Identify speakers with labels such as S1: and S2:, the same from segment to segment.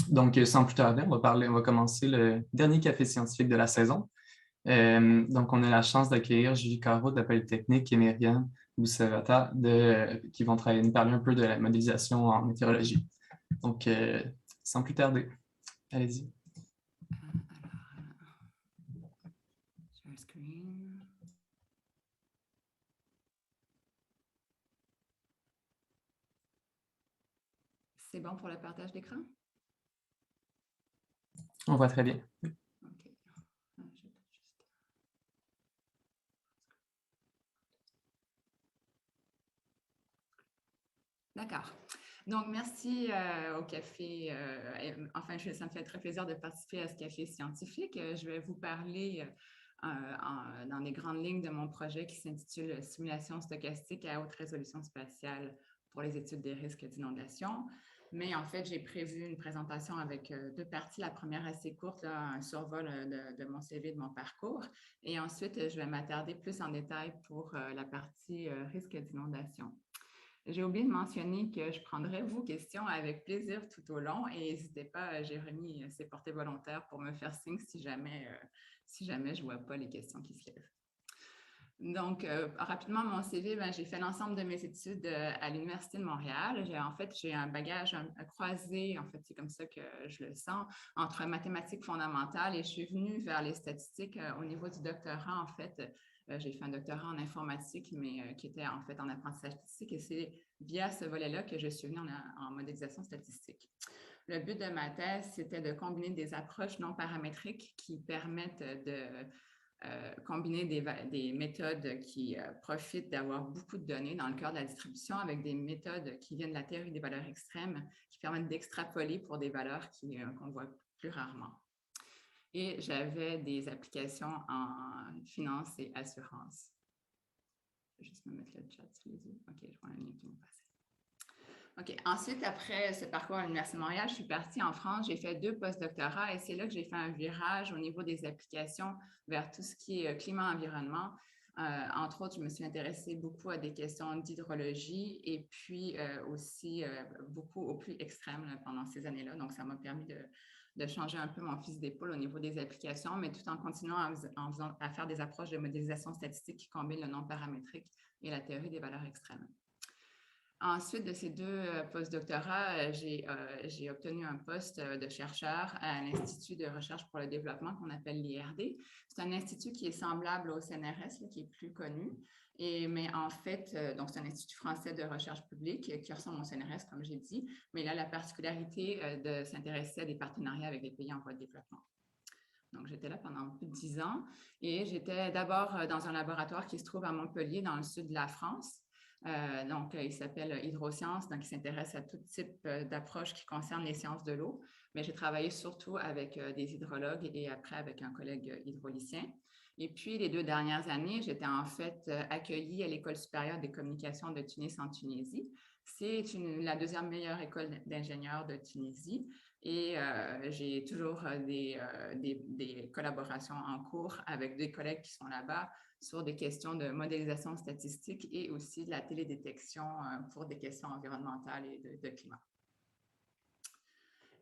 S1: Donc, sans plus tarder, on va commencer le dernier café scientifique de la saison. Donc, on a la chance d'accueillir Julie Caro de la Polytechnique et Myriam Boussavata qui vont nous parler un peu de la modélisation en météorologie. Donc, sans plus tarder, allez-y.
S2: Share screen. C'est bon pour le partage d'écran?
S1: On voit très bien.
S2: OK. D'accord. Donc, merci au café. Enfin, ça me fait très plaisir de participer à ce café scientifique. Je vais vous parler dans les grandes lignes de mon projet qui s'intitule Simulation stochastique à haute résolution spatiale pour les études des risques d'inondation. Mais en fait, j'ai prévu une présentation avec deux parties. La première assez courte, là, un survol de mon CV, de mon parcours. Et ensuite, je vais m'attarder plus en détail pour la partie risque d'inondation. J'ai oublié de mentionner que je prendrai vos questions avec plaisir tout au long et n'hésitez pas, Jérémy s'est porté volontaire pour me faire signe si jamais je ne vois pas les questions qui se lèvent. Donc, rapidement, mon CV, j'ai fait l'ensemble de mes études à l'Université de Montréal. J'ai un bagage croisé, en fait, c'est comme ça que je le sens, entre mathématiques fondamentales et je suis venue vers les statistiques au niveau du doctorat, en fait. J'ai fait un doctorat en informatique, mais qui était en fait en apprentissage statistique et c'est via ce volet-là que je suis venue en modélisation statistique. Le but de ma thèse, c'était de combiner des approches non paramétriques qui permettent de combiner des méthodes qui profitent d'avoir beaucoup de données dans le cœur de la distribution avec des méthodes qui viennent de la théorie des valeurs extrêmes qui permettent d'extrapoler pour des valeurs qu'on voit plus rarement. Et j'avais des applications en finance et assurance. Je vais juste me mettre le chat sous les yeux. OK, je vois un lien qui me passe. OK. Ensuite, après ce parcours à l'Université de Montréal, je suis partie en France. J'ai fait 2 postdoctorats et c'est là que j'ai fait un virage au niveau des applications vers tout ce qui est climat-environnement. Entre autres, je me suis intéressée beaucoup à des questions d'hydrologie et puis aussi beaucoup au plus extrême pendant ces années-là. Donc, ça m'a permis de changer un peu mon fusil d'épaule au niveau des applications, mais tout en continuant à faire des approches de modélisation statistique qui combinent le non paramétrique et la théorie des valeurs extrêmes. Ensuite de ces 2 postdoctorats, j'ai obtenu un poste de chercheur à l'Institut de recherche pour le développement qu'on appelle l'IRD. C'est un institut qui est semblable au CNRS, là, qui est plus connu. Mais en fait, donc c'est un institut français de recherche publique qui ressemble au CNRS, comme j'ai dit, mais il a la particularité de s'intéresser à des partenariats avec des pays en voie de développement. Donc, j'étais là pendant plus de 10 ans et j'étais d'abord dans un laboratoire qui se trouve à Montpellier, dans le sud de la France. Donc, il s'appelle Hydrosciences, donc il s'intéresse à tout type d'approches qui concernent les sciences de l'eau. Mais j'ai travaillé surtout avec des hydrologues et après avec un collègue hydraulicien. Et puis, les 2 dernières années, j'étais en fait accueillie à l'École supérieure des communications de Tunis en Tunisie. C'est la 2e meilleure école d'ingénieurs de Tunisie. Et j'ai toujours des collaborations en cours avec des collègues qui sont là-bas sur des questions de modélisation statistique et aussi de la télédétection pour des questions environnementales et de climat.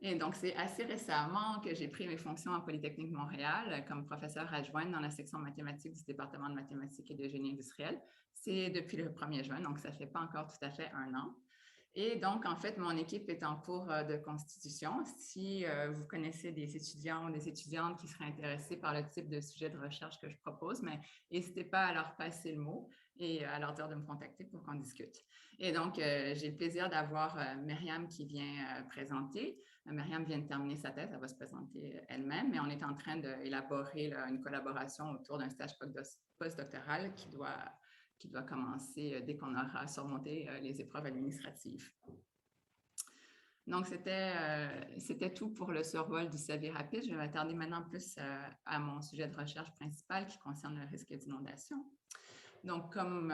S2: Et donc, c'est assez récemment que j'ai pris mes fonctions en Polytechnique Montréal comme professeure adjointe dans la section mathématiques du département de mathématiques et de génie industriel. C'est depuis le 1er juin, donc ça ne fait pas encore tout à fait 1 an. Et donc, en fait, mon équipe est en cours de constitution. Si vous connaissez des étudiants ou des étudiantes qui seraient intéressés par le type de sujet de recherche que je propose, mais n'hésitez pas à leur passer le mot et à leur dire de me contacter pour qu'on discute. Et donc, j'ai le plaisir d'avoir Myriam qui vient présenter. Myriam vient de terminer sa thèse, elle va se présenter elle-même, mais on est en train d'élaborer une collaboration autour d'un stage postdoctoral qui doit commencer dès qu'on aura surmonté les épreuves administratives. Donc, c'était tout pour le survol du CV rapide. Je vais m'attarder maintenant plus à mon sujet de recherche principal qui concerne le risque d'inondation. Donc, comme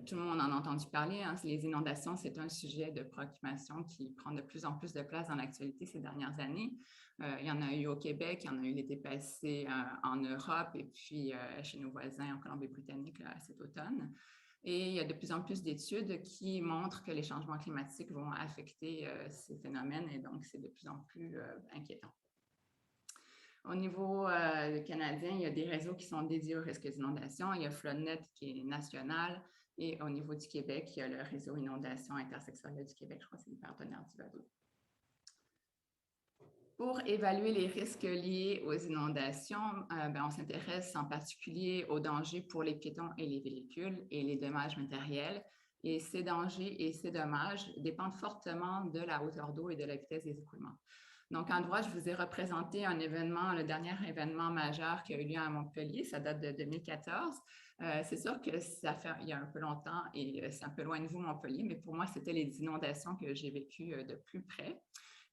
S2: tout le monde en a entendu parler, les inondations, c'est un sujet de préoccupation qui prend de plus en plus de place dans l'actualité ces dernières années. Il y en a eu au Québec, il y en a eu l'été passé en Europe et puis chez nos voisins en Colombie-Britannique cet automne. Et il y a de plus en plus d'études qui montrent que les changements climatiques vont affecter ces phénomènes et donc c'est de plus en plus inquiétant. Au niveau canadien, il y a des réseaux qui sont dédiés au risque d'inondation. Il y a FloodNet qui est national. Et au niveau du Québec, il y a le réseau Inondation intersectionnelle du Québec. Je crois que c'est le partenaire du Vado. Pour évaluer les risques liés aux inondations, on s'intéresse en particulier aux dangers pour les piétons et les véhicules et les dommages matériels. Et ces dangers et ces dommages dépendent fortement de la hauteur d'eau et de la vitesse des écoulements. Donc, en droite, je vous ai représenté un événement, le dernier événement majeur qui a eu lieu à Montpellier, ça date de 2014. C'est sûr que ça fait il y a un peu longtemps et c'est un peu loin de vous, Montpellier, mais pour moi, c'était les inondations que j'ai vécues de plus près.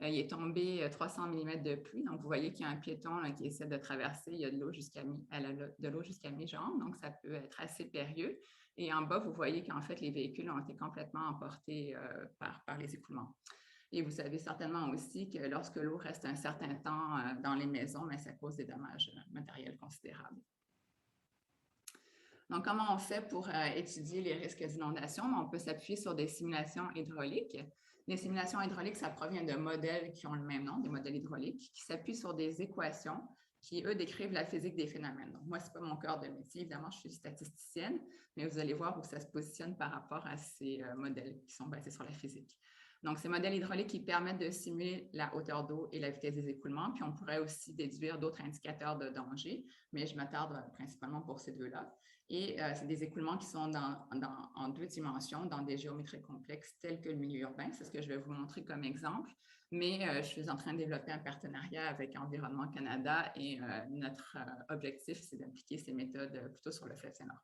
S2: Il est tombé 300 mm de pluie, donc vous voyez qu'il y a un piéton là, qui essaie de traverser, il y a de l'eau jusqu'à mi-jambe, donc ça peut être assez périlleux. Et en bas, vous voyez qu'en fait, les véhicules ont été complètement emportés par les écoulements. Et vous savez certainement aussi que lorsque l'eau reste un certain temps dans les maisons, mais ça cause des dommages matériels considérables. Donc, comment on fait pour étudier les risques d'inondation? On peut s'appuyer sur des simulations hydrauliques. Les simulations hydrauliques, ça provient de modèles qui ont le même nom, des modèles hydrauliques, qui s'appuient sur des équations qui, eux, décrivent la physique des phénomènes. Donc, moi, ce n'est pas mon cœur de métier, évidemment, je suis statisticienne, mais vous allez voir où ça se positionne par rapport à ces modèles qui sont basés sur la physique. Donc, ces modèles hydrauliques qui permettent de simuler la hauteur d'eau et la vitesse des écoulements, puis on pourrait aussi déduire d'autres indicateurs de danger, mais je m'attarde principalement pour ces deux-là. Et c'est des écoulements qui sont en 2 dimensions, dans des géométries complexes telles que le milieu urbain. C'est ce que je vais vous montrer comme exemple. Mais je suis en train de développer un partenariat avec Environnement Canada et notre objectif, c'est d'appliquer ces méthodes plutôt sur le fleuve Saint-Laurent.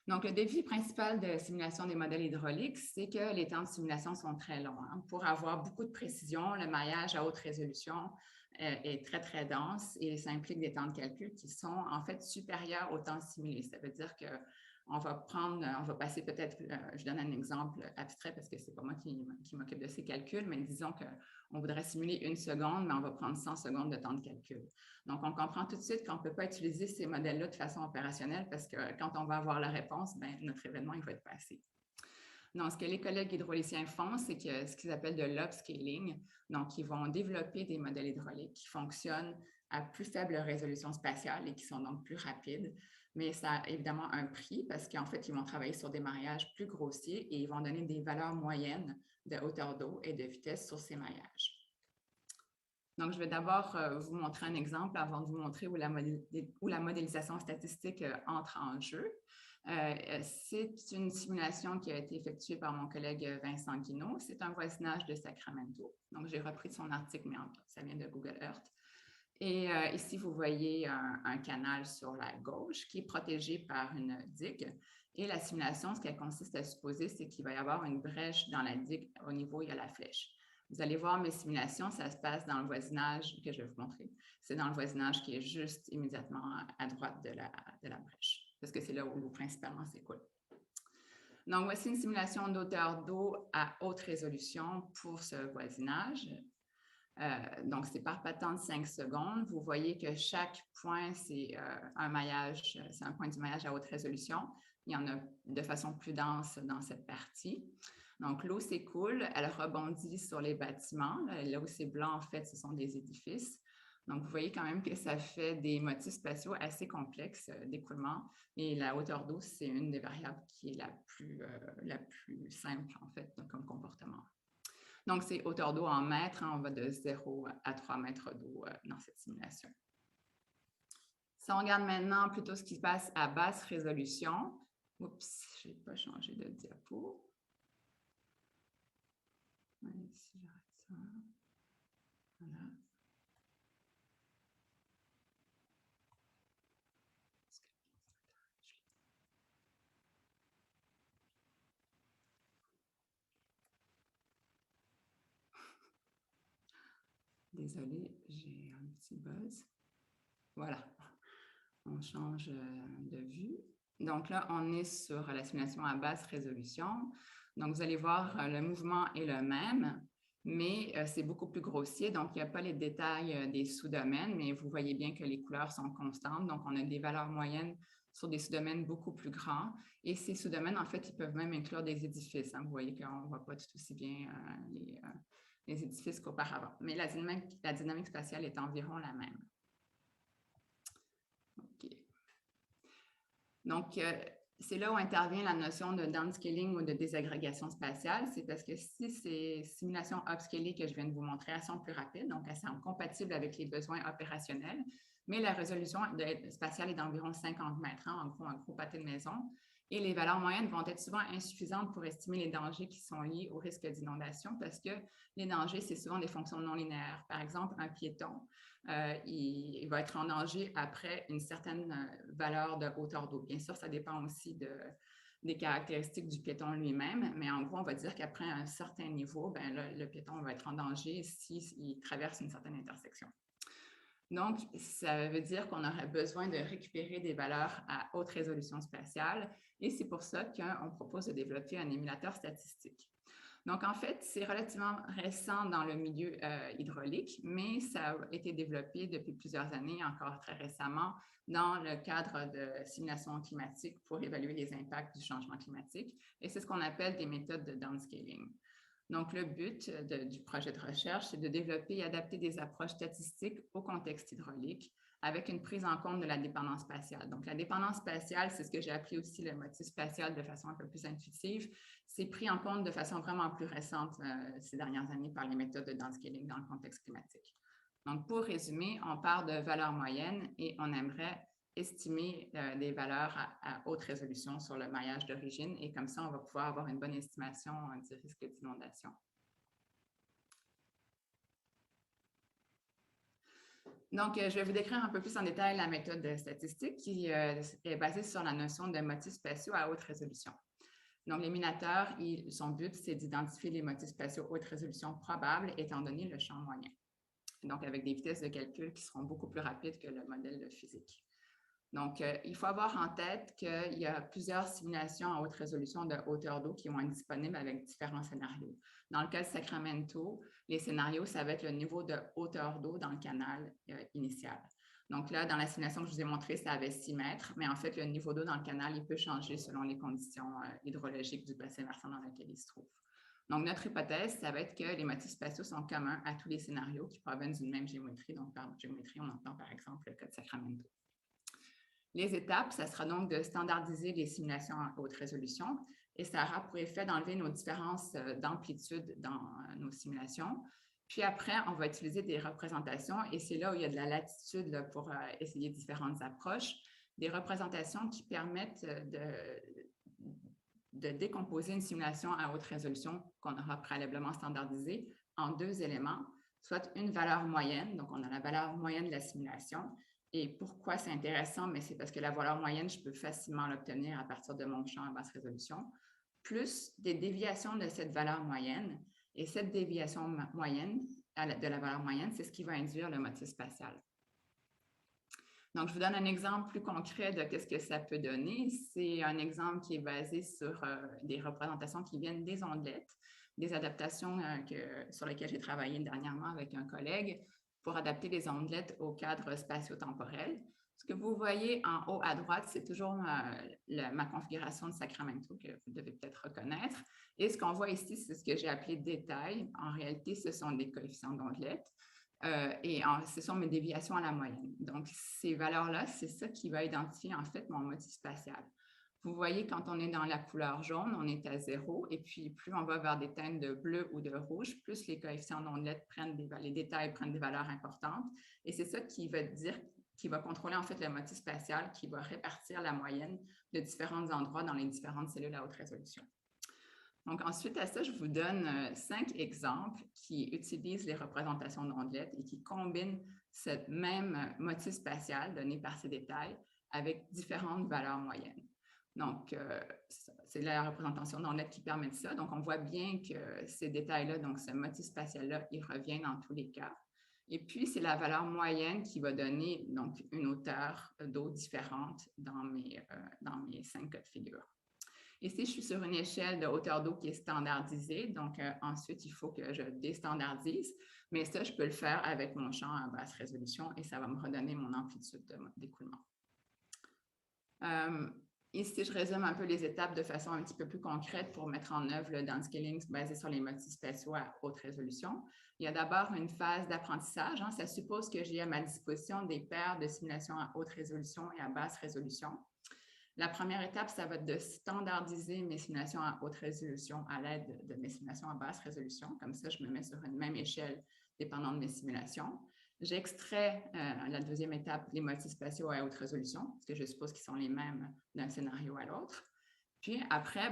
S2: Donc, le défi principal de simulation des modèles hydrauliques, c'est que les temps de simulation sont très longs. Pour avoir beaucoup de précision, le maillage à haute résolution est très, très dense et ça implique des temps de calcul qui sont en fait supérieurs aux temps simulés. Ça veut dire qu'on va passer peut-être, je donne un exemple abstrait parce que ce n'est pas moi qui m'occupe de ces calculs, mais disons qu'on voudrait simuler 1 seconde, mais on va prendre 100 secondes de temps de calcul. Donc, on comprend tout de suite qu'on ne peut pas utiliser ces modèles-là de façon opérationnelle parce que quand on va avoir la réponse, notre événement il va être passé. Donc, ce que les collègues hydrauliciens font, c'est que ce qu'ils appellent de l'upscaling. Donc, ils vont développer des modèles hydrauliques qui fonctionnent à plus faible résolution spatiale et qui sont donc plus rapides. Mais ça a évidemment un prix parce qu'en fait, ils vont travailler sur des maillages plus grossiers et ils vont donner des valeurs moyennes de hauteur d'eau et de vitesse sur ces maillages. Donc, je vais d'abord vous montrer un exemple avant de vous montrer où la modélisation statistique entre en jeu. C'est une simulation qui a été effectuée par mon collègue Vincent Guinaud. C'est un voisinage de Sacramento. Donc, j'ai repris son article, mais ça vient de Google Earth. Et ici, vous voyez un canal sur la gauche qui est protégé par une digue. Et la simulation, ce qu'elle consiste à supposer, c'est qu'il va y avoir une brèche dans la digue au niveau où il y a la flèche. Vous allez voir mes simulations, ça se passe dans le voisinage que je vais vous montrer. C'est dans le voisinage qui est juste immédiatement à droite de la brèche, parce que c'est là où l'eau principalement s'écoule. Donc, voici une simulation d'auteur d'eau à haute résolution pour ce voisinage. Donc, c'est par patent de 5 secondes. Vous voyez que chaque point, c'est un maillage, c'est un point du maillage à haute résolution. Il y en a de façon plus dense dans cette partie. Donc, l'eau s'écoule, elle rebondit sur les bâtiments. Là où c'est blanc, en fait, ce sont des édifices. Donc, vous voyez quand même que ça fait des motifs spatiaux assez complexes d'écoulement. Et la hauteur d'eau, c'est une des variables qui est la plus simple, en fait, comme comportement. Donc, c'est hauteur d'eau en mètres. On va de 0 à 3 mètres d'eau dans cette simulation. Si on regarde maintenant plutôt ce qui se passe à basse résolution. Oups, je n'ai pas changé de diapo. Ici, j'arrête ça. Voilà. Désolée, j'ai un petit buzz. Voilà, on change de vue. Donc là, on est sur la simulation à basse résolution. Donc, vous allez voir, le mouvement est le même, mais c'est beaucoup plus grossier. Donc, il n'y a pas les détails des sous-domaines, mais vous voyez bien que les couleurs sont constantes. Donc, on a des valeurs moyennes sur des sous-domaines beaucoup plus grands. Et ces sous-domaines, en fait, ils peuvent même inclure des édifices. Vous voyez qu'on ne voit pas tout aussi bien les édifices qu'auparavant. Mais la dynamique spatiale est environ la même. OK. Donc, c'est là où intervient la notion de downscaling ou de désagrégation spatiale. C'est parce que si ces simulations upscalées que je viens de vous montrer, elles sont plus rapides, donc elles sont compatibles avec les besoins opérationnels, mais la résolution spatiale est d'environ 50 mètres, en gros, un gros pâté de maison, et les valeurs moyennes vont être souvent insuffisantes pour estimer les dangers qui sont liés au risque d'inondation parce que les dangers, c'est souvent des fonctions non linéaires. Par exemple, un piéton, il va être en danger après une certaine valeur de hauteur d'eau. Bien sûr, ça dépend aussi des caractéristiques du piéton lui-même, mais en gros, on va dire qu'après un certain niveau, le piéton va être en danger s'il traverse une certaine intersection. Donc, ça veut dire qu'on aurait besoin de récupérer des valeurs à haute résolution spatiale et c'est pour ça qu'on propose de développer un émulateur statistique. Donc, en fait, c'est relativement récent dans le milieu hydraulique, mais ça a été développé depuis plusieurs années, encore très récemment, dans le cadre de simulation climatique pour évaluer les impacts du changement climatique. Et c'est ce qu'on appelle des méthodes de downscaling. Donc, le but du projet de recherche, c'est de développer et adapter des approches statistiques au contexte hydraulique avec une prise en compte de la dépendance spatiale. Donc, la dépendance spatiale, c'est ce que j'ai appelé aussi le motif spatial de façon un peu plus intuitive. C'est pris en compte de façon vraiment plus récente ces dernières années par les méthodes de downscaling dans le contexte climatique. Donc, pour résumer, on part de valeurs moyennes et on aimerait estimer des valeurs à haute résolution sur le maillage d'origine et comme ça, on va pouvoir avoir une bonne estimation du risque d'inondation. Donc, je vais vous décrire un peu plus en détail la méthode de statistique qui est basée sur la notion de motifs spatiaux à haute résolution. Donc, l'émulateur, son but, c'est d'identifier les motifs spatiaux haute résolution probables étant donné le champ moyen. Donc, avec des vitesses de calcul qui seront beaucoup plus rapides que le modèle de physique. Donc, il faut avoir en tête qu'il y a plusieurs simulations à haute résolution de hauteur d'eau qui vont être disponibles avec différents scénarios. Dans le cas de Sacramento, les scénarios, ça va être le niveau de hauteur d'eau dans le canal initial. Donc là, dans la simulation que je vous ai montrée, ça avait 6 mètres, mais en fait, le niveau d'eau dans le canal, il peut changer selon les conditions hydrologiques du bassin versant dans lequel il se trouve. Donc, notre hypothèse, ça va être que les motifs spatiaux sont communs à tous les scénarios qui proviennent d'une même géométrie. Donc, par géométrie, on entend par exemple le cas de Sacramento. Les étapes, ça sera donc de standardiser les simulations à haute résolution et ça aura pour effet d'enlever nos différences d'amplitude dans nos simulations. Puis après, on va utiliser des représentations et c'est là où il y a de la latitude là, pour essayer différentes approches, des représentations qui permettent de décomposer une simulation à haute résolution qu'on aura préalablement standardisée en 2 éléments, soit une valeur moyenne, donc on a la valeur moyenne de la simulation. Et pourquoi c'est intéressant? Mais c'est parce que la valeur moyenne, je peux facilement l'obtenir à partir de mon champ à basse résolution, plus des déviations de cette valeur moyenne. Et cette déviation moyenne de la valeur moyenne, c'est ce qui va induire le motif spatial. Donc, je vous donne un exemple plus concret de ce que ça peut donner. C'est un exemple qui est basé sur des représentations qui viennent des ondelettes, des adaptations sur lesquelles j'ai travaillé dernièrement avec un collègue pour adapter les ondelettes au cadre spatio-temporel. Ce que vous voyez en haut à droite, c'est toujours ma configuration de Sacramento que vous devez peut-être reconnaître. Et ce qu'on voit ici, c'est ce que j'ai appelé détail. En réalité, ce sont des coefficients d'ondelettes. Ce sont mes déviations à la moyenne. Donc, ces valeurs-là, c'est ça qui va identifier en fait mon motif spatial. Vous voyez, quand on est dans la couleur jaune, on est à 0, et puis plus on va vers des teintes de bleu ou de rouge, plus les coefficients d'ondelettes les détails prennent des valeurs importantes. Et c'est ça qui va contrôler en fait le motif spatial, qui va répartir la moyenne de différents endroits dans les différentes cellules à haute résolution. Donc, ensuite à ça, je vous donne 5 exemples qui utilisent les représentations d'ondelettes et qui combinent ce même motif spatial donné par ces détails avec différentes valeurs moyennes. Donc, c'est la représentation d'ondelettes qui permet ça. Donc, on voit bien que ces détails-là, donc ce motif spatial-là, il revient dans tous les cas. Et puis, c'est la valeur moyenne qui va donner donc une hauteur d'eau différente dans mes 5 cas de figure. Ici, je suis sur une échelle de hauteur d'eau qui est standardisée. Donc, ensuite, il faut que je déstandardise. Mais ça, je peux le faire avec mon champ à basse résolution et ça va me redonner mon amplitude d'écoulement. Ici, je résume un peu les étapes de façon un petit peu plus concrète pour mettre en œuvre le downscaling basé sur les motifs spatiaux à haute résolution. Il y a d'abord une phase d'apprentissage. Ça suppose que j'ai à ma disposition des paires de simulations à haute résolution et à basse résolution. La première étape, ça va être de standardiser mes simulations à haute résolution à l'aide de mes simulations à basse résolution. Comme ça, je me mets sur une même échelle dépendant de mes simulations. J'extrais la deuxième étape, les motifs spatiaux à haute résolution, parce que je suppose qu'ils sont les mêmes d'un scénario à l'autre. Puis après,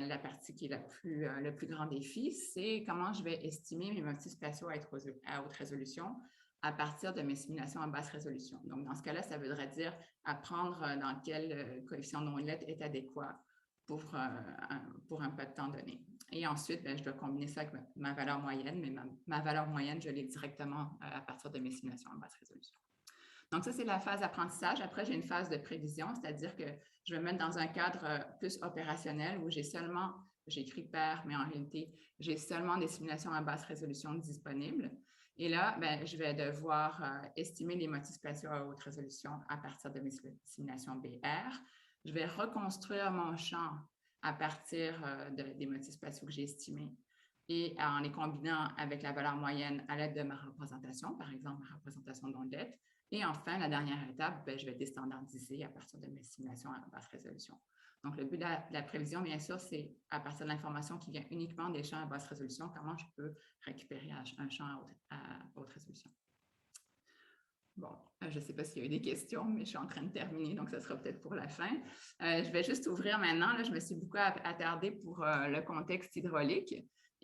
S2: la partie qui est le plus grand défi, c'est comment je vais estimer mes motifs spatiaux à haute résolution à partir de mes simulations à basse résolution. Donc, dans ce cas-là, ça voudrait dire apprendre dans quel coefficient non-let est adéquat pour un peu de temps donné. Et ensuite, je dois combiner ça avec ma valeur moyenne, mais ma valeur moyenne, je l'ai directement à partir de mes simulations à basse résolution. Donc, ça, c'est la phase d'apprentissage. Après, j'ai une phase de prévision, c'est-à-dire que je vais me mettre dans un cadre plus opérationnel où j'écris pair, mais en réalité, j'ai seulement des simulations à basse résolution disponibles. Et là, je vais devoir estimer les motifs spatiaux à haute résolution à partir de mes simulations BR. Je vais reconstruire mon champ à partir des motifs spatiaux que j'ai estimés et en les combinant avec la valeur moyenne à l'aide de ma représentation, par exemple ma représentation d'ondelette. Et enfin, la dernière étape, je vais déstandardiser à partir de mes simulations à basse résolution. Donc, le but de la prévision, bien sûr, c'est à partir de l'information qui vient uniquement des champs à basse résolution, comment je peux récupérer un champ à haute résolution. Bon, je ne sais pas s'il y a eu des questions, mais je suis en train de terminer, donc ça sera peut-être pour la fin. Je vais juste ouvrir maintenant. Là, je me suis beaucoup attardée pour le contexte hydraulique.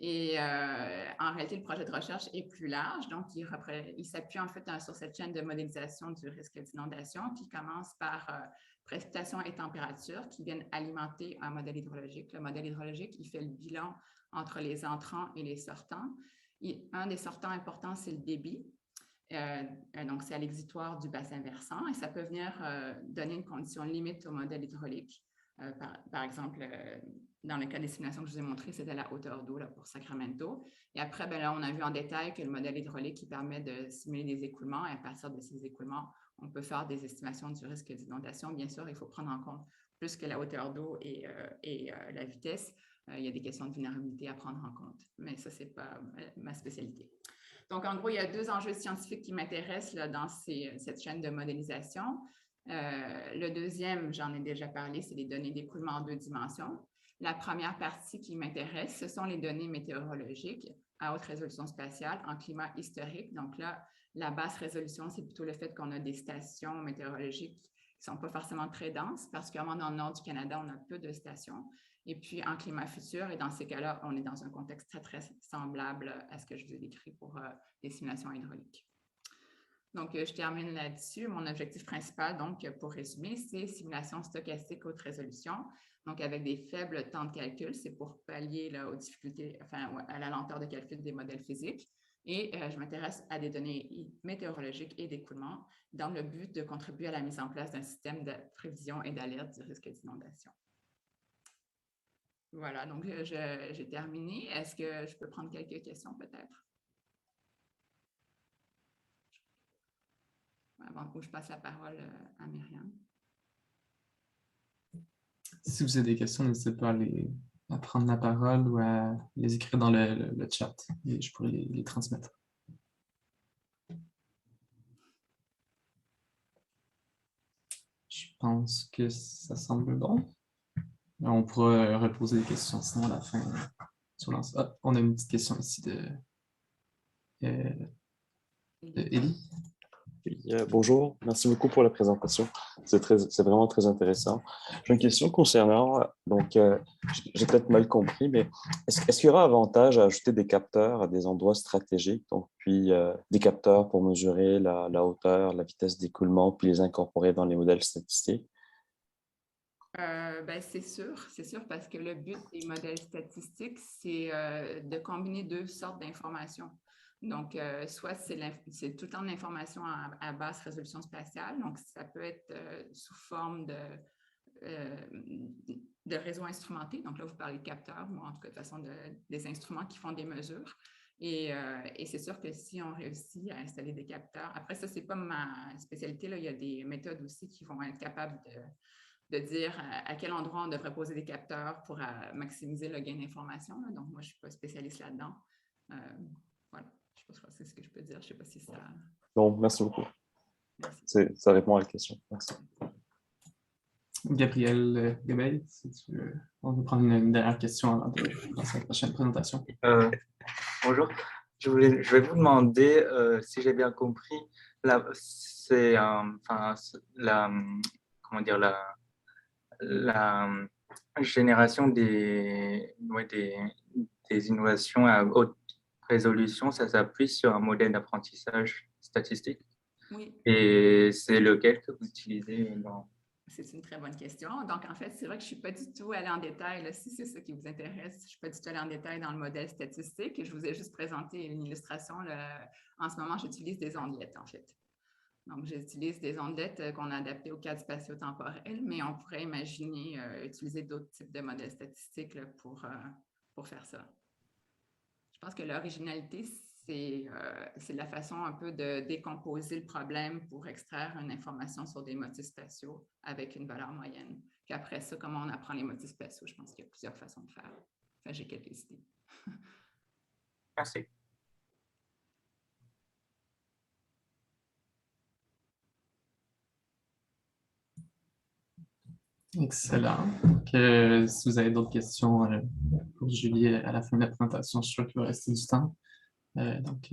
S2: Et en réalité, le projet de recherche est plus large. Donc, il s'appuie en fait sur cette chaîne de modélisation du risque d'inondation qui commence par précipitations et température qui viennent alimenter un modèle hydrologique. Le modèle hydrologique, il fait le bilan entre les entrants et les sortants. Un des sortants importants, c'est le débit. Donc, c'est à l'exutoire du bassin versant et ça peut venir donner une condition limite au modèle hydraulique. Par exemple, dans le cas des simulations que je vous ai montrées, c'était la hauteur d'eau pour Sacramento. Et après, là, on a vu en détail que le modèle hydraulique qui permet de simuler des écoulements et à partir de ces écoulements, on peut faire des estimations du risque d'inondation. Bien sûr, il faut prendre en compte plus que la hauteur d'eau et la vitesse. Il y a des questions de vulnérabilité à prendre en compte, mais ça, ce n'est pas ma spécialité. Donc, en gros, il y a deux enjeux scientifiques qui m'intéressent dans cette chaîne de modélisation. Le deuxième, j'en ai déjà parlé, c'est les données d'écoulement en 2 dimensions. La première partie qui m'intéresse, ce sont les données météorologiques à haute résolution spatiale en climat historique. Donc là, la basse résolution, c'est plutôt le fait qu'on a des stations météorologiques qui ne sont pas forcément très denses, particulièrement dans le nord du Canada, on a peu de stations. Et puis, en climat futur, et dans ces cas-là, on est dans un contexte très, très semblable à ce que je vous ai décrit pour les simulations hydrauliques. Donc, je termine là-dessus. Mon objectif principal, donc, pour résumer, c'est simulation stochastique haute résolution. Donc, avec des faibles temps de calcul, c'est pour pallier aux difficultés, à la lenteur de calcul des modèles physiques. Et je m'intéresse à des données météorologiques et d'écoulement dans le but de contribuer à la mise en place d'un système de prévision et d'alerte du risque d'inondation. Voilà, donc j'ai terminé. Est-ce que je peux prendre quelques questions peut-être? Avant que je passe la parole à Myriam.
S1: Si vous avez des questions, n'hésitez pas à prendre la parole ou à les écrire dans le chat et je pourrais les transmettre. Je pense que ça semble bon. On pourra reposer des questions sinon à la fin sur l'ensemble. Ah, on a une petite question ici de Élie.
S3: Oui, bonjour, merci beaucoup pour la présentation. C'est vraiment très intéressant. J'ai une question concernant, donc j'ai peut-être mal compris, mais est-ce qu'il y aura avantage à ajouter des capteurs à des endroits stratégiques, donc puis des capteurs pour mesurer la hauteur, la vitesse d'écoulement, puis les incorporer dans les modèles statistiques?
S2: C'est sûr, parce que le but des modèles statistiques, c'est de combiner deux sortes d'informations. Donc, soit c'est tout le temps de l'information à basse résolution spatiale, donc ça peut être sous forme de réseaux instrumentés. Donc là, vous parlez de capteurs, ou en tout cas de façon des instruments qui font des mesures. Et c'est sûr que si on réussit à installer des capteurs, après ça, ce n'est pas ma spécialité, là, il y a des méthodes aussi qui vont être capables de dire à quel endroit on devrait poser des capteurs pour maximiser le gain d'information. Donc, moi, je ne suis pas spécialiste là-dedans. Voilà, je pense que c'est ce que je peux dire. Je ne sais pas si ça...
S3: Bon, merci beaucoup.
S2: Merci.
S3: Ça répond à la question. Merci.
S1: Gabriel Gabel, si tu veux, on va prendre une dernière question avant de lancer la prochaine présentation.
S4: Bonjour. Je vais vous demander, si j'ai bien compris, c'est comment dire, la génération des innovations à haute résolution, ça s'appuie sur un modèle d'apprentissage statistique.
S2: Oui.
S4: Et c'est lequel que vous utilisez dans...
S2: C'est une très bonne question. Donc, en fait, c'est vrai que je ne suis pas du tout allée en détail, là, si c'est ça qui vous intéresse, je ne suis pas du tout allée en détail dans le modèle statistique. Je vous ai juste présenté une illustration. Là. En ce moment, j'utilise des ondelettes, en fait. Donc, j'utilise des ondelettes qu'on a adaptées au cadre spatio-temporel, mais on pourrait imaginer utiliser d'autres types de modèles statistiques là, pour faire ça. Je pense que l'originalité, c'est la façon un peu de décomposer le problème pour extraire une information sur des motifs spatiaux avec une valeur moyenne. Puis après ça, comment on apprend les motifs spatiaux, je pense qu'il y a plusieurs façons de faire. Enfin, j'ai quelques idées.
S4: Merci.
S1: Excellent. Donc, si vous avez d'autres questions pour Julie à la fin de la présentation, je suis sûr qu'il va rester du temps. Donc,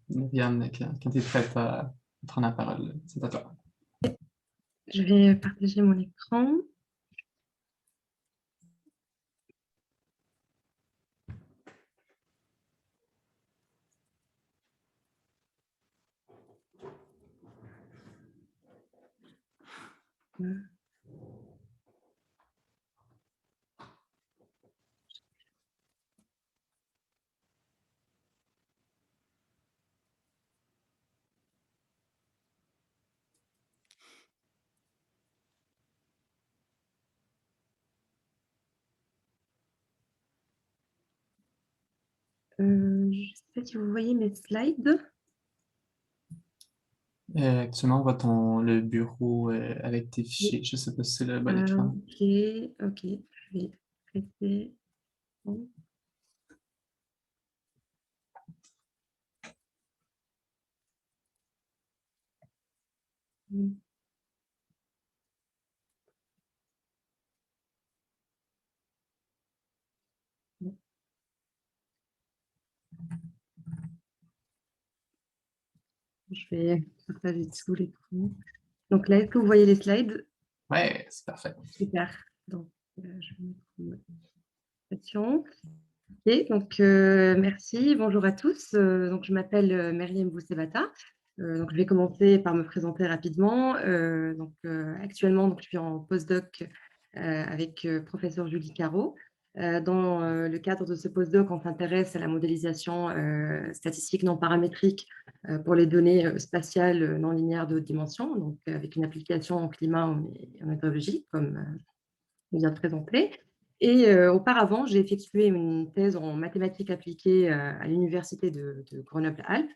S1: Myriam, quand tu es prête à prendre la parole, c'est à toi.
S5: Je vais partager mon écran. Je ne sais pas si vous voyez mes slides.
S1: Actuellement, on voit le bureau avec tes fichiers. Je ne sais pas si c'est le bon écran.
S5: Ok. Je vais prêter. Bon. Je vais partager tout l'écran. Donc là, est-ce que vous voyez les slides?
S1: Oui, c'est parfait.
S5: Super. Donc, je vais mettre une présentation. Ok, donc merci, bonjour à tous. Donc, je m'appelle Myriam Boussebata. Donc, je vais commencer par me présenter rapidement. Actuellement, je suis en postdoc avec professeur Julie Caro. Dans le cadre de ce postdoc, on s'intéresse à la modélisation statistique non paramétrique pour les données spatiales non linéaires de haute dimension, donc avec une application en climat et en météorologie, comme je viens de présenter. Et auparavant, j'ai effectué une thèse en mathématiques appliquées à l'université de Grenoble-Alpes.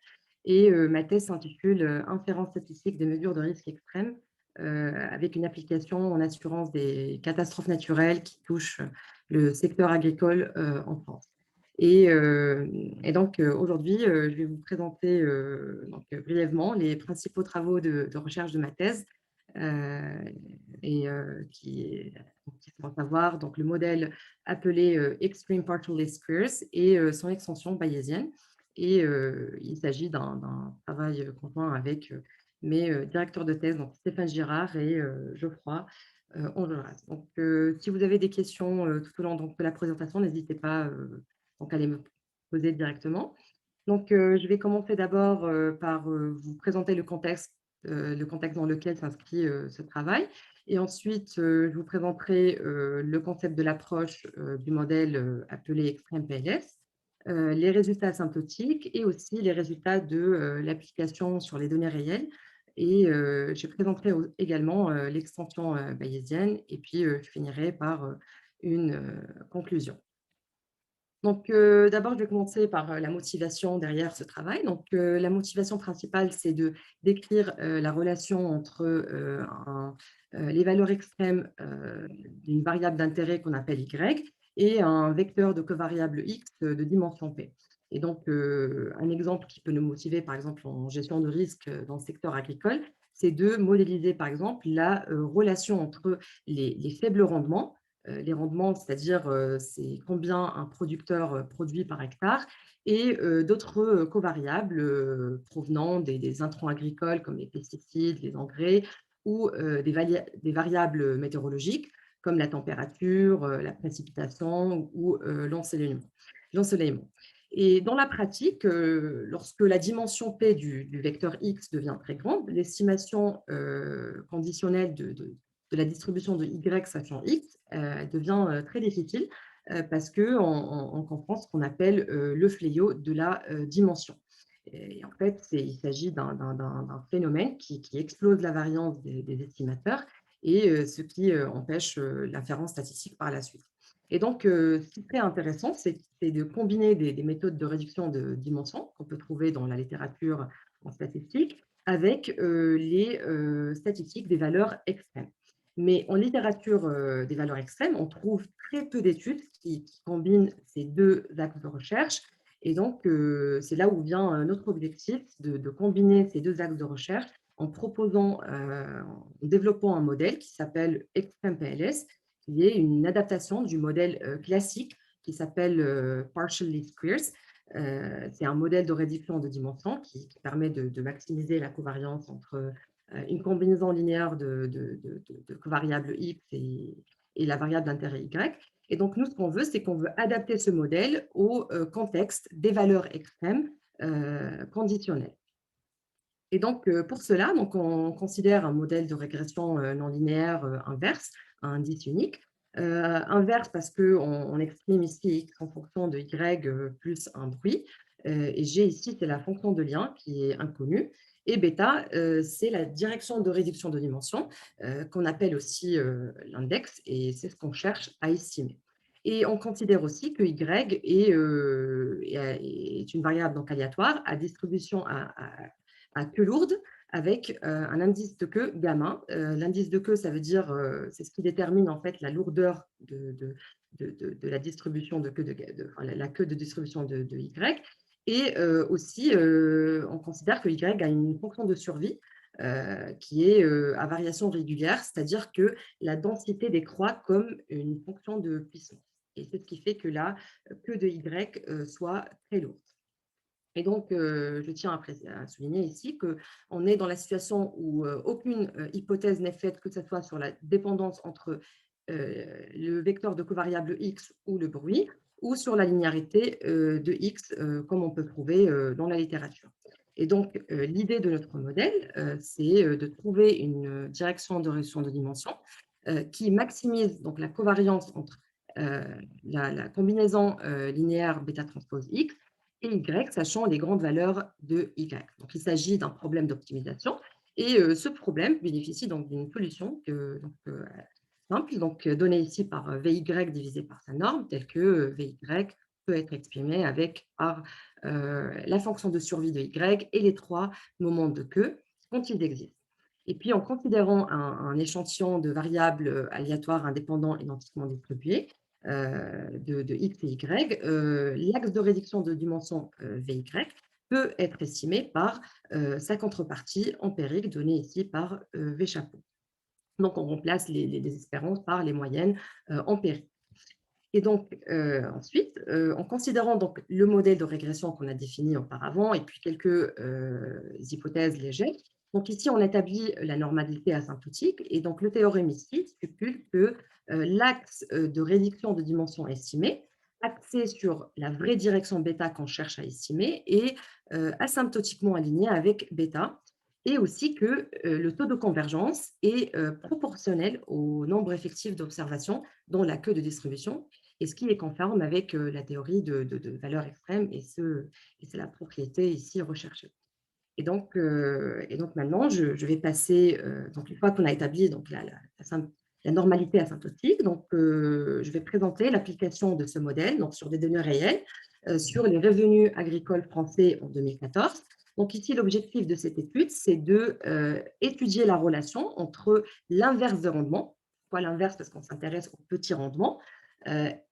S5: Et ma thèse s'intitule Inférence statistique des mesures de risque extrême, avec une application en assurance des catastrophes naturelles qui touchent le secteur agricole en France. Et donc, aujourd'hui, je vais vous présenter brièvement les principaux travaux de recherche de ma thèse, qui faut savoir donc, le modèle appelé Extreme Partial Squares et son extension bayésienne. Et il s'agit d'un travail conjoint avec mes directeurs de thèse, donc Stéphane Girard et Geoffroy Enjolras. Donc, si vous avez des questions tout au long de la présentation, n'hésitez pas à les me poser directement. Donc, je vais commencer d'abord par vous présenter le contexte dans lequel s'inscrit ce travail. Et ensuite, je vous présenterai le concept de l'approche du modèle appelé Extreme PLS, les résultats asymptotiques et aussi les résultats de l'application sur les données réelles. Et je présenterai également l'extension bayésienne et puis je finirai par une conclusion. Donc, d'abord, je vais commencer par la motivation derrière ce travail. Donc, la motivation principale, c'est de décrire la relation entre les valeurs extrêmes d'une variable d'intérêt qu'on appelle Y et un vecteur de covariable X de dimension P. Et donc, un exemple qui peut nous motiver, par exemple, en gestion de risque dans le secteur agricole, c'est de modéliser, par exemple, la relation entre les faibles rendements. Les rendements, c'est-à-dire c'est combien un producteur produit par hectare, et d'autres covariables provenant des intrants agricoles comme les pesticides, les engrais, ou des variables météorologiques comme la température, la précipitation ou l'ensoleillement. Et dans la pratique, lorsque la dimension P du vecteur X devient très grande, l'estimation conditionnelle de la distribution de Y sachant X devient très difficile parce qu'on comprend ce qu'on appelle le fléau de la dimension. Et en fait, il s'agit d'un phénomène qui explose la variance des estimateurs et ce qui empêche l'inférence statistique par la suite. Et donc, ce qui est très intéressant, c'est de combiner des méthodes de réduction de dimension qu'on peut trouver dans la littérature en statistique avec les statistiques des valeurs extrêmes. Mais en littérature des valeurs extrêmes, on trouve très peu d'études qui combinent ces deux axes de recherche. Et donc, c'est là où vient notre objectif de combiner ces deux axes de recherche en développant un modèle qui s'appelle XtremPLS, qui est une adaptation du modèle classique qui s'appelle Partial Least Squares. C'est un modèle de réduction de dimension qui permet de maximiser la covariance entre une combinaison linéaire de covariables X et la variable d'intérêt Y. Et donc, nous, ce qu'on veut, c'est qu'on veut adapter ce modèle au contexte des valeurs extrêmes conditionnelles. Et donc, pour cela, donc, on considère un modèle de régression non linéaire inverse, un indice unique. Inverse parce qu'on exprime ici X en fonction de Y plus un bruit. Et G ici, c'est la fonction de lien qui est inconnue. Et bêta, c'est la direction de réduction de dimension qu'on appelle aussi l'index, et c'est ce qu'on cherche à estimer. Et on considère aussi que Y est une variable donc aléatoire à distribution à queue lourde avec un indice de queue gamma. L'indice de queue, ça veut dire, c'est ce qui détermine en fait la lourdeur de la distribution de queue, la queue de distribution de Y. Et aussi, on considère que Y a une fonction de survie qui est à variation régulière, c'est-à-dire que la densité décroît comme une fonction de puissance. Et c'est ce qui fait que la queue de Y soit très lourde. Et donc, je tiens à souligner ici qu'on est dans la situation où aucune hypothèse n'est faite, que ce soit sur la dépendance entre le vecteur de covariable X ou le bruit, ou sur la linéarité de X, comme on peut trouver dans la littérature. Et donc, l'idée de notre modèle, c'est de trouver une direction de réduction de dimension qui maximise donc, la covariance entre la combinaison linéaire bêta transpose X et Y, sachant les grandes valeurs de Y. Donc, il s'agit d'un problème d'optimisation. Et ce problème bénéficie donc d'une solution simple, donc donnée ici par VY divisé par sa norme, telle que VY peut être exprimée par la fonction de survie de Y et les trois moments de queue quand ils existent. Et puis, en considérant un échantillon de variables aléatoires indépendants identiquement distribués, de X et Y, l'axe de réduction de dimension VY peut être estimé par sa contrepartie empirique donnée ici par V chapeau. Donc, on remplace les espérances par les moyennes empiriques. Et donc, ensuite, en considérant donc, le modèle de régression qu'on a défini auparavant et puis quelques hypothèses légères, donc ici, on établit la normalité asymptotique et donc le théorème ici stipule que l'axe de réduction de dimension estimée, axé sur la vraie direction bêta qu'on cherche à estimer, est asymptotiquement aligné avec bêta, et aussi que le taux de convergence est proportionnel au nombre effectif d'observations dans la queue de distribution, et ce qui est conforme avec la théorie de valeur extrême, et c'est la propriété ici recherchée. Et donc maintenant, je vais passer, donc une fois qu'on a établi donc, la normalité asymptotique. Donc, je vais présenter l'application de ce modèle donc, sur des données réelles sur les revenus agricoles français en 2014. Donc ici, l'objectif de cette étude, c'est d'étudier la relation entre l'inverse de rendement, pourquoi l'inverse, parce qu'on s'intéresse au petit rendement,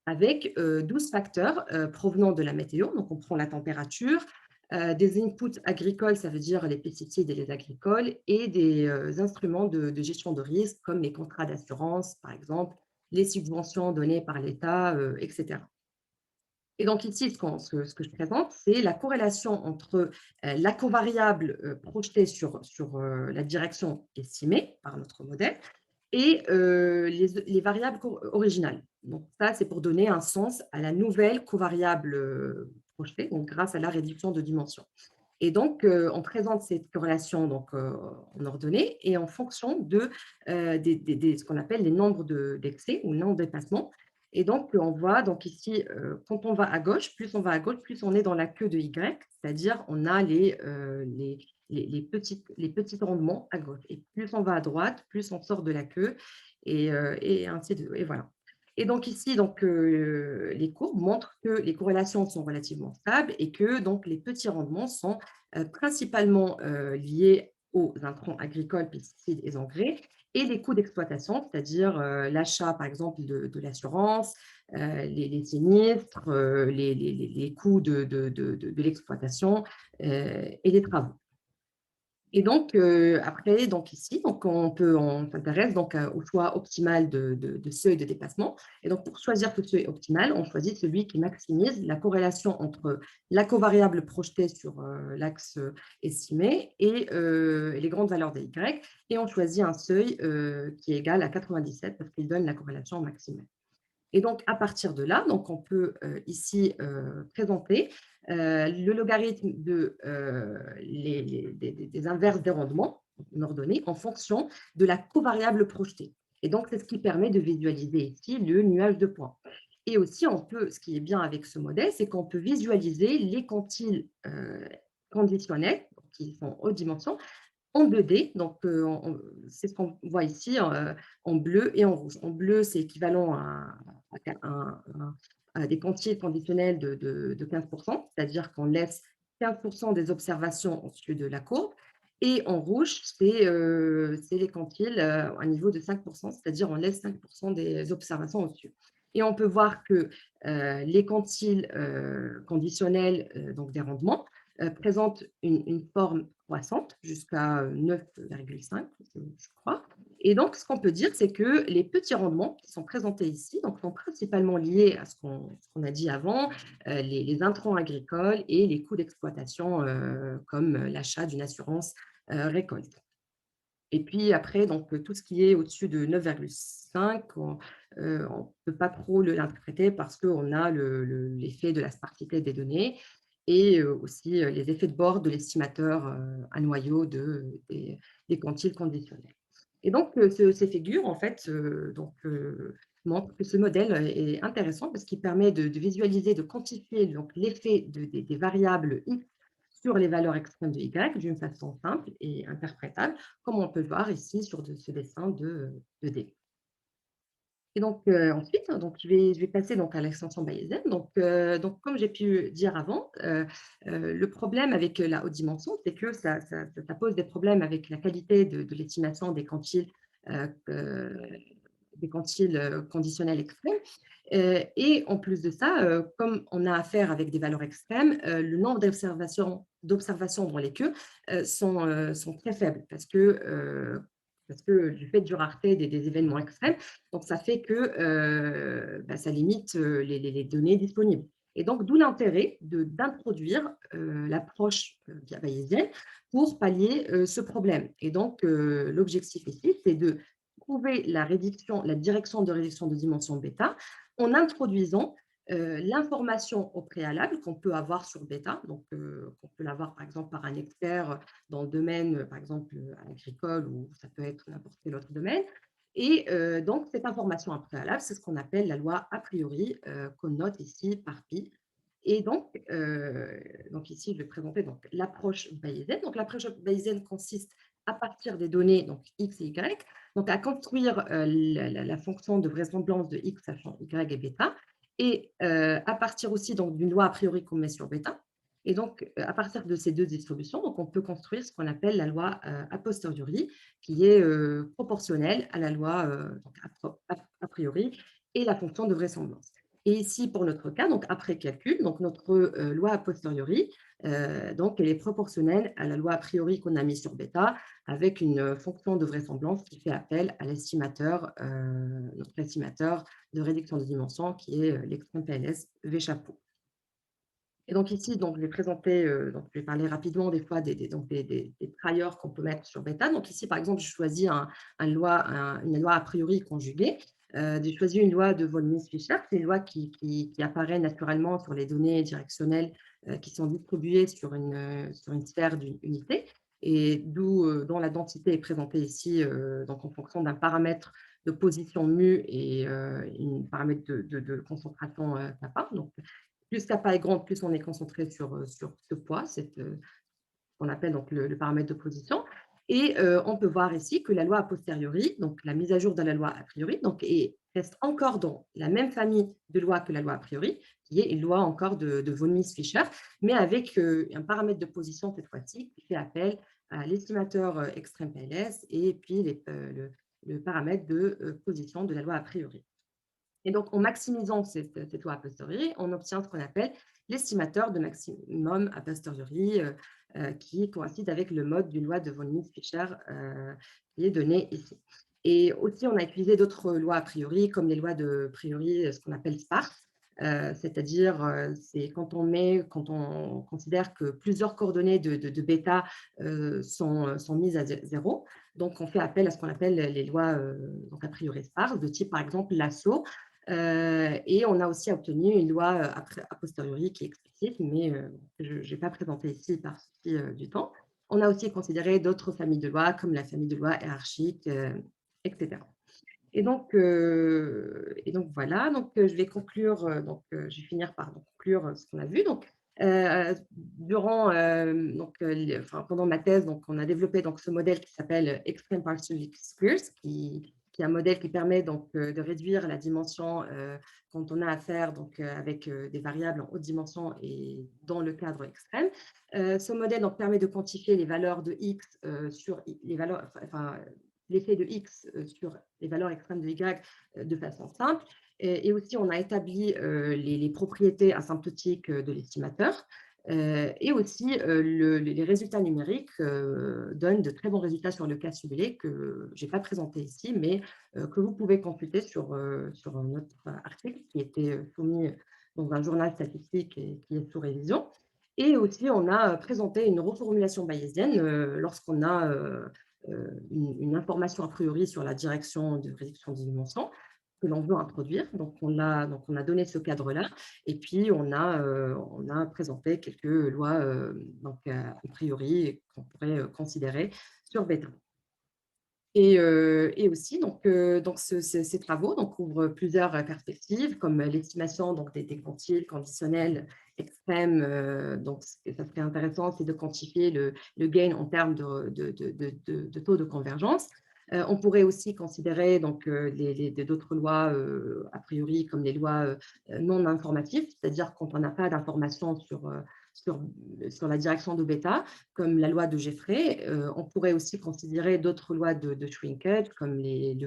S5: avec 12 facteurs provenant de la météo. Donc, on prend la température, des inputs agricoles, ça veut dire les pesticides et les agricoles, et des instruments de gestion de risque, comme les contrats d'assurance, par exemple, les subventions données par l'État, etc. Et donc ici, ce que je présente, c'est la corrélation entre la covariable projetée sur la direction estimée par notre modèle et les variables originales. Donc ça, c'est pour donner un sens à la nouvelle covariable projetée, donc grâce à la réduction de dimension. Et donc, on présente cette corrélation donc, en ordonnée et en fonction de ce qu'on appelle les nombres d'excès ou nombres de dépassements. Et donc, on voit donc ici, quand on va à gauche, plus on va à gauche, plus on est dans la queue de Y, c'est-à-dire on a les petits rendements à gauche. Et plus on va à droite, plus on sort de la queue et ainsi de suite. Et voilà. Et donc ici, donc, les courbes montrent que les corrélations sont relativement stables et que donc, les petits rendements sont principalement liés aux intrants agricoles, pesticides et engrais, et les coûts d'exploitation, c'est-à-dire l'achat, par exemple, de l'assurance, les sinistres, les coûts de l'exploitation et les travaux. Et donc, après, donc ici, donc on s'intéresse donc au choix optimal de seuil de dépassement. Et donc, pour choisir ce seuil optimal, on choisit celui qui maximise la corrélation entre la covariable projetée sur l'axe estimé et les grandes valeurs des Y. Et on choisit un seuil qui est égal à 97 parce qu'il donne la corrélation maximale. Et donc, à partir de là, donc on peut ici présenter le logarithme des inverses des rendements ordonnés en fonction de la covariable projetée. Et donc, c'est ce qui permet de visualiser ici le nuage de points. Et aussi, ce qui est bien avec ce modèle, c'est qu'on peut visualiser les quantiles conditionnels, qui sont haute dimension, en 2D, donc c'est ce qu'on voit ici en bleu et en rouge. En bleu, c'est équivalent à des quantiles conditionnels de 15%, c'est-à-dire qu'on laisse 15% des observations au-dessus de la courbe. Et en rouge, c'est les quantiles à un niveau de 5%, c'est-à-dire on laisse 5% des observations au-dessus. Et on peut voir que les quantiles conditionnels, donc des rendements, présente une forme croissante jusqu'à 9,5, je crois. Et donc, ce qu'on peut dire, c'est que les petits rendements qui sont présentés ici donc, sont principalement liés à ce qu'on a dit avant, les intrants agricoles et les coûts d'exploitation comme l'achat d'une assurance récolte. Et puis après, donc, tout ce qui est au-dessus de 9,5, on ne peut pas trop l'interpréter parce qu'on a l'effet de la sparsité des données et aussi les effets de bord de l'estimateur à noyau des quantiles conditionnels. Et donc, ces figures, en fait, montrent que ce modèle est intéressant parce qu'il permet de visualiser, de quantifier l'effet des variables X sur les valeurs extrêmes de Y d'une façon simple et interprétable, comme on peut le voir ici sur ce dessin de D. Et donc, ensuite, donc, je vais passer donc, à l'extension bayésienne. Donc, comme j'ai pu dire avant, le problème avec la haute dimension, c'est que ça pose des problèmes avec la qualité de l'estimation des quantiles conditionnels extrêmes. Et en plus de ça, comme on a affaire avec des valeurs extrêmes, le nombre d'observations dans les queues sont très faibles parce que du fait du rareté des événements extrêmes, donc ça fait que ça limite les données disponibles. Et donc, d'où l'intérêt d'introduire l'approche bayésienne pour pallier ce problème. Et donc, l'objectif ici, c'est de trouver la direction de réduction de dimension bêta en introduisant l'information au préalable qu'on peut avoir sur bêta, donc qu'on peut l'avoir par exemple par un expert dans le domaine, par exemple agricole, ou ça peut être n'importe quel autre domaine. Et donc, cette information à préalable, c'est ce qu'on appelle la loi a priori, qu'on note ici par pi. Et donc ici, je vais présenter l'approche bayésienne. Donc, l'approche bayésienne consiste à partir des données, donc X et Y, donc à construire la fonction de vraisemblance de X sachant Y et bêta, et à partir aussi d'une loi a priori qu'on met sur bêta. Et donc, à partir de ces deux distributions, donc on peut construire ce qu'on appelle la loi a posteriori, qui est proportionnelle à la loi donc a priori et la fonction de vraisemblance. Et ici, pour notre cas, donc après calcul, donc notre loi a posteriori, donc elle est proportionnelle à la loi a priori qu'on a mis sur bêta, avec une fonction de vraisemblance qui fait appel à l'estimateur, notre estimateur de réduction de dimension, qui est l'extrême PLS V chapeau. Et donc ici, donc, je vais présenter, donc je vais parler rapidement des fois des triers qu'on peut mettre sur bêta. Donc ici, par exemple, je choisis une loi a priori conjuguée. J'ai choisi une loi de von Mises-Fischer. C'est une loi qui apparaît naturellement sur les données directionnelles qui sont distribuées sur une sphère d'une unité, et dont la densité est présentée ici donc en fonction d'un paramètre de position mu et un paramètre de concentration kappa. Donc, plus kappa est grande, plus on est concentré sur ce poids, qu'on appelle donc le paramètre de position. Et on peut voir ici que la loi a posteriori, donc la mise à jour de la loi a priori, donc, reste encore dans la même famille de lois que la loi a priori, qui est une loi encore de von Mises-Fischer, mais avec un paramètre de position cette fois-ci qui fait appel à l'estimateur extrême PLS et puis le paramètre de position de la loi a priori. Et donc, en maximisant cette loi a posteriori, on obtient ce qu'on appelle l'estimateur de maximum a posteriori, qui coïncide avec le mode d'une loi de von Mises-Fischer qui est donné ici. Et aussi, on a utilisé d'autres lois a priori, comme les lois de priori, ce qu'on appelle sparse, c'est-à-dire c'est quand on considère que plusieurs coordonnées de bêta sont mises à 0. Donc, on fait appel à ce qu'on appelle les lois donc a priori sparses, de type, par exemple, lasso. Et on a aussi obtenu une loi a posteriori qui est explicite, mais je n'ai pas présenté ici par souci du temps. On a aussi considéré d'autres familles de lois, comme la famille de lois hiérarchiques, etc. Et donc voilà, donc, je vais conclure, je vais finir par conclure ce qu'on a vu. Donc, pendant ma thèse, donc, on a développé donc, ce modèle qui s'appelle Extreme Partial Squares, qui est un modèle qui permet donc, de réduire la dimension quand on a affaire donc, avec des variables en haute dimension et dans le cadre extrême. Ce modèle donc, permet de quantifier les valeurs de x sur les valeurs, l'effet de x sur les valeurs extrêmes de y de façon simple. Et aussi, on a établi les propriétés asymptotiques de l'estimateur. Et aussi, les résultats numériques donnent de très bons résultats sur le cas simulé que je n'ai pas présenté ici, mais que vous pouvez consulter sur notre article qui était soumis dans un journal statistique et qui est sous révision. Et aussi, on a présenté une reformulation bayésienne lorsqu'on a une information a priori sur la direction de réduction des dimensions que l'on veut introduire. Donc, on a donné ce cadre-là, et puis on a présenté quelques lois a priori qu'on pourrait considérer sur bêta. Et aussi, ces travaux ouvrent plusieurs perspectives, comme l'estimation des quantiles conditionnels extrêmes. Donc, ce que ça serait intéressant, c'est de quantifier le gain en termes de taux de convergence. On pourrait aussi considérer d'autres lois a priori comme les lois non informatives, c'est-à-dire quand on n'a pas d'informations sur la direction de bêta, comme la loi de Jeffrey. On pourrait aussi considérer d'autres lois de shrinkage, comme les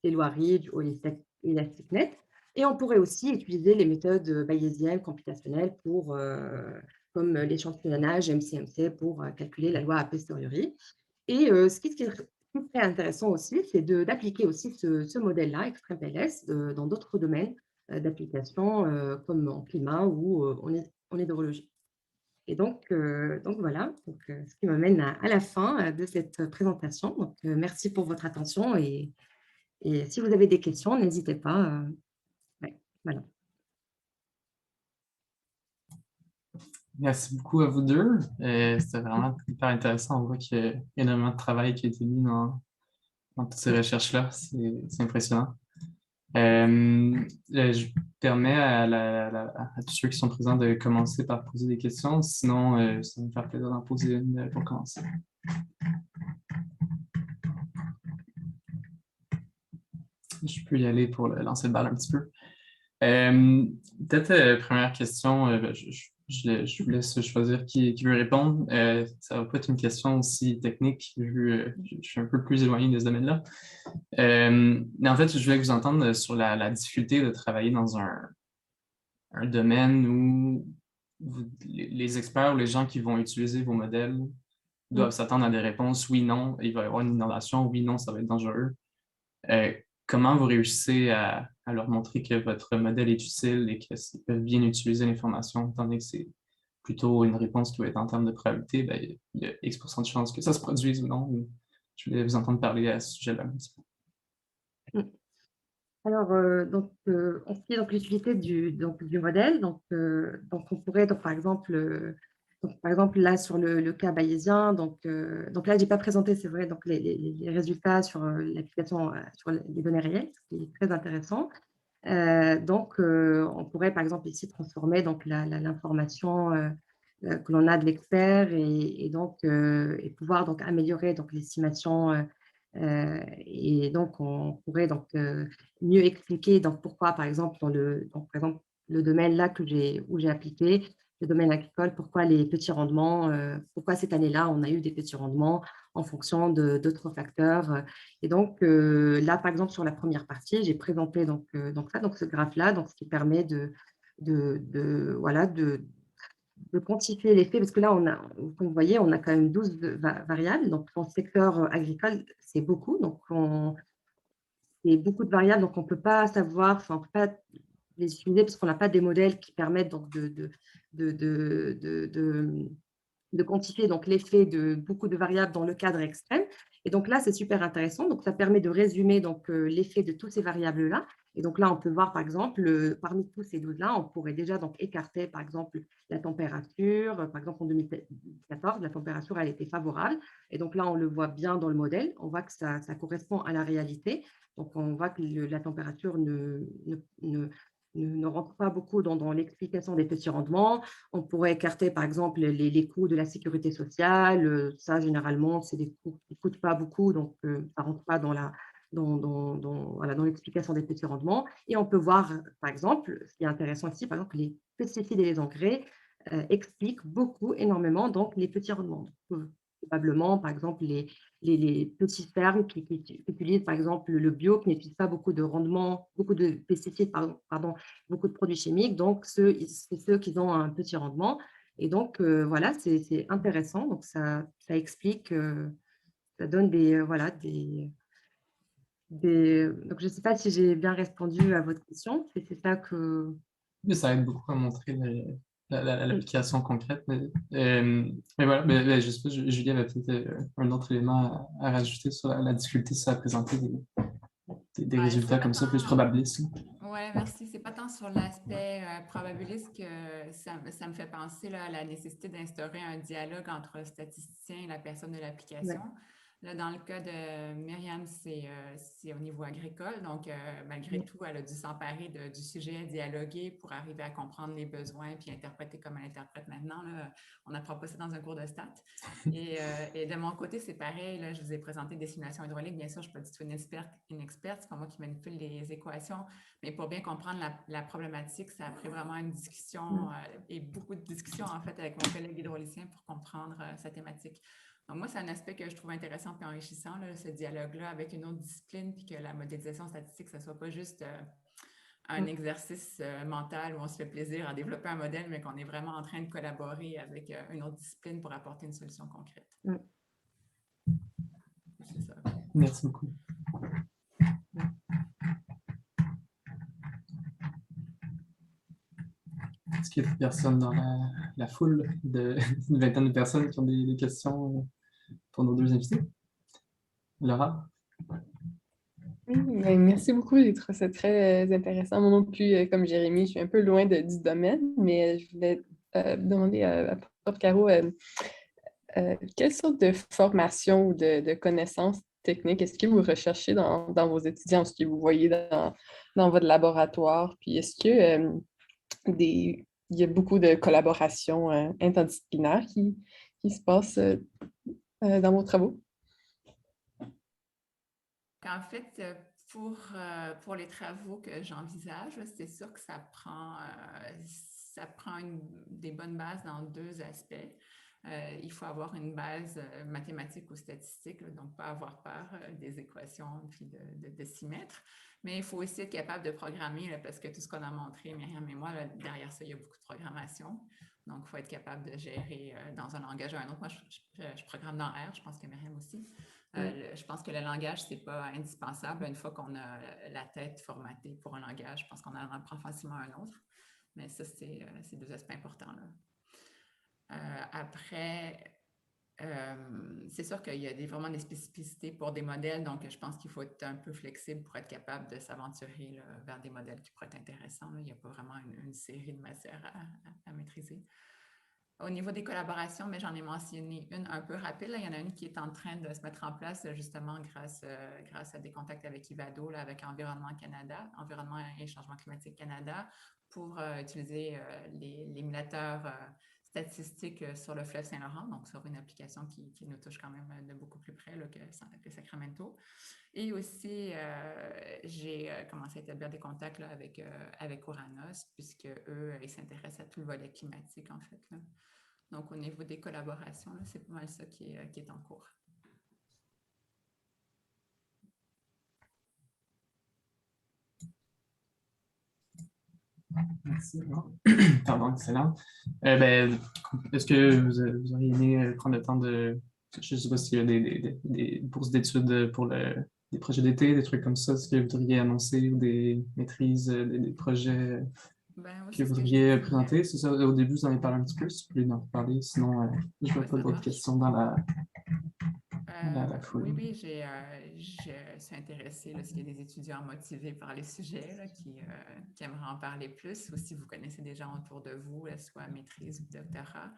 S5: lois Ridge ou ElasticNet. Et on pourrait aussi utiliser les méthodes bayésiennes computationnelles comme l'échantillonnage MCMC pour calculer la loi a posteriori. Et ce qui est très intéressant aussi, c'est d'appliquer aussi ce modèle-là, Extreme PLS, dans d'autres domaines d'application, comme en climat ou en hydrologie. Et donc voilà, ce qui m'amène à la fin de cette présentation. Donc, merci pour votre attention, et si vous avez des questions, n'hésitez pas. Voilà.
S1: Merci beaucoup à vous deux. C'était vraiment hyper intéressant. On voit qu'il y a énormément de travail qui a été mis dans toutes ces recherches-là. C'est impressionnant. Je permets à tous ceux qui sont présents de commencer par poser des questions. Sinon, ça va me faire plaisir d'en poser une pour commencer. je peux y aller pour lancer le bal un petit peu. Peut-être première question, je vous laisse choisir qui veut répondre. Ça va pas être une question aussi technique, vu je suis un peu plus éloigné de ce domaine-là. Mais en fait, je voulais vous entendre sur la difficulté de travailler dans un domaine où les experts ou les gens qui vont utiliser vos modèles doivent s'attendre à des réponses oui, non, il va y avoir une inondation, oui, non, ça va être dangereux. Comment vous réussissez à leur montrer que votre modèle est utile et qu'ils peuvent bien utiliser l'information, étant donné que c'est plutôt une réponse qui va être en termes de probabilité, ben, il y a X% de chances que ça se produise ou non. Je voulais vous entendre parler à ce sujet-là.
S5: Alors, on sait donc l'utilité du modèle. Donc, on pourrait, par exemple, là, sur le cas bayésien, donc là, je n'ai pas présenté, c'est vrai, donc les résultats sur l'application, sur les données réelles, ce qui est très intéressant. On pourrait, par exemple, ici transformer donc l'information que l'on a de l'expert et pouvoir donc améliorer donc l'estimation et donc on pourrait donc mieux expliquer donc pourquoi, par exemple, le domaine là où j'ai appliqué, le domaine agricole, pourquoi les petits rendements, pourquoi cette année-là on a eu des petits rendements en fonction d'autres facteurs. Et donc là, par exemple, sur la première partie, j'ai présenté donc ce graphe-là, donc ce qui permet voilà, de quantifier l'effet, parce que là, comme vous voyez, on a quand même 12 variables. Donc, en secteur agricole, c'est beaucoup. Donc, c'est beaucoup de variables. Donc, on ne peut pas savoir, on ne peut pas les utiliser parce qu'on n'a pas des modèles qui permettent donc de quantifier donc l'effet de beaucoup de variables dans le cadre extrême. Et donc là, c'est super intéressant. Donc, ça permet de résumer donc l'effet de toutes ces variables-là. Et donc là, on peut voir, par exemple, parmi tous ces 12-là, on pourrait déjà donc écarter, par exemple, la température. Par exemple, en 2014, la température, elle était favorable. Et donc là, on le voit bien dans le modèle. On voit que ça correspond à la réalité. Donc, on voit que la température ne rentre pas beaucoup dans l'explication des petits rendements. On pourrait écarter, par exemple, les coûts de la sécurité sociale. Ça, généralement, c'est des coûts qui ne coûtent pas beaucoup, donc ça ne rentre pas dans l'explication des petits rendements. Et on peut voir, par exemple, ce qui est intéressant ici, par exemple, les pesticides et les engrais expliquent énormément, donc les petits rendements. Probablement, par exemple, les petites fermes qui utilisent, par exemple, le bio, qui n'utilisent pas beaucoup de rendement, beaucoup de pesticides, beaucoup de produits chimiques. Donc, c'est ceux qui ont un petit rendement. Et donc, voilà, c'est intéressant. Donc, ça explique, ça donne donc, je ne sais pas si j'ai bien répondu à votre question. C'est ça que…
S1: Mais ça aide beaucoup à montrer l'application concrète. Mais voilà, je sais pas, Julie avait peut-être un autre élément à rajouter sur la difficulté à présenter des résultats comme ça, plus probabilistes.
S2: Oui, merci. C'est pas tant sur l'aspect probabiliste que ça me fait penser là, à la nécessité d'instaurer un dialogue entre le statisticien et la personne de l'application. Ouais. Là, dans le cas de Myriam, c'est au niveau agricole. Donc, malgré tout, elle a dû s'emparer du sujet, dialoguer pour arriver à comprendre les besoins puis interpréter comme elle interprète maintenant. Là, on n'apprend pas ça dans un cours de stats. Et de mon côté, c'est pareil. Là, je vous ai présenté des simulations hydrauliques. Bien sûr, je ne suis pas du tout une experte. C'est pas moi qui manipule les équations. Mais pour bien comprendre la problématique, ça a pris vraiment une discussion et beaucoup de discussions, en fait, avec mon collègue hydraulicien pour comprendre sa thématique. Donc, moi, c'est un aspect que je trouve intéressant et enrichissant, là, ce dialogue-là avec une autre discipline, puis que la modélisation statistique, ça ne soit pas juste un exercice mental où on se fait plaisir à développer un modèle, mais qu'on est vraiment en train de collaborer avec une autre discipline pour apporter une solution concrète. C'est ça.
S1: Merci beaucoup. Est-ce qu'il y a des personnes dans la foule d'une vingtaine de personnes qui ont des questions pour nos deux invités? Laura?
S6: Oui, merci beaucoup. J'ai trouvé ça très intéressant. Moi non plus, comme Jérémy, je suis un peu loin du domaine, mais je voulais demander à Prof. Caro, quelle sorte de formation ou de connaissances techniques est-ce que vous recherchez dans vos étudiants, ce que vous voyez dans votre laboratoire? Puis est-ce que il y a beaucoup de collaborations interdisciplinaires qui se passent dans vos travaux?
S2: En fait, Pour les travaux que j'envisage, c'est sûr que ça prend des bonnes bases dans deux aspects. Il faut avoir une base mathématique ou statistique, là, donc pas avoir peur des équations puis de s'y mettre. Mais il faut aussi être capable de programmer, là, parce que tout ce qu'on a montré, Myriam et moi, là, derrière ça, il y a beaucoup de programmation. Donc, il faut être capable de gérer dans un langage ou un autre. Moi, je programme dans R, je pense que Myriam aussi. Je pense que le langage, ce n'est pas indispensable. Une fois qu'on a la tête formatée pour un langage, je pense qu'on en apprend facilement un autre. Mais ça, c'est deux aspects importants, là. Après, c'est sûr qu'il y a vraiment des spécificités pour des modèles, donc je pense qu'il faut être un peu flexible pour être capable de s'aventurer vers des modèles qui pourraient être intéressants, là. Il n'y a pas vraiment une série de matières à maîtriser. Au niveau des collaborations, mais j'en ai mentionné une un peu rapide. Là. Il y en a une qui est en train de se mettre en place justement grâce à des contacts avec Ivado, là, avec Environnement Canada, Environnement et Changement climatique Canada, pour utiliser l'émulateur statistiques sur le fleuve Saint-Laurent, donc sur une application qui nous touche quand même de beaucoup plus près là, que Sacramento. Et aussi, j'ai commencé à établir des contacts là, avec Oranos, puisque eux, ils s'intéressent à tout le volet climatique, en fait, là. Donc, au niveau des collaborations, c'est pas mal ça qui est en cours.
S1: Merci. Pardon, excellent. Est-ce que vous auriez aimé prendre le temps de... Je ne sais pas s'il y a des bourses d'études pour des projets d'été, des trucs comme ça, est-ce que vous voudriez annoncer ou des maîtrises, des projets que vous voudriez présenter? C'est ça, au début, vous en avez parlé un petit peu, si vous voulez en reparler, sinon je ne vois pas d'autres questions dans la foule.
S2: Oui, je suis intéressée s'il y a des étudiants motivés par les sujets là, qui aimeraient en parler plus, ou si vous connaissez des gens autour de vous, soit maîtrise ou doctorat,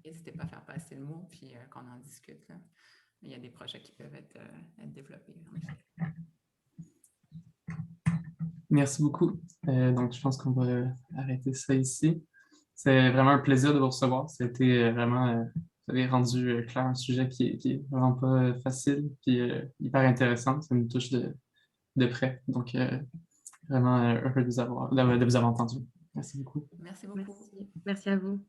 S2: n'hésitez pas à faire passer le mot puis qu'on en discute, là. Il y a des projets qui peuvent être développés, en effet.
S1: Merci beaucoup. Donc, je pense qu'on va arrêter ça ici. C'est vraiment un plaisir de vous recevoir. C'était vraiment, vous avez rendu clair un sujet qui est vraiment pas facile, puis hyper intéressant. Ça me touche de près. Donc, vraiment heureux de vous avoir entendu. Merci beaucoup.
S2: Merci beaucoup.
S5: Merci à vous.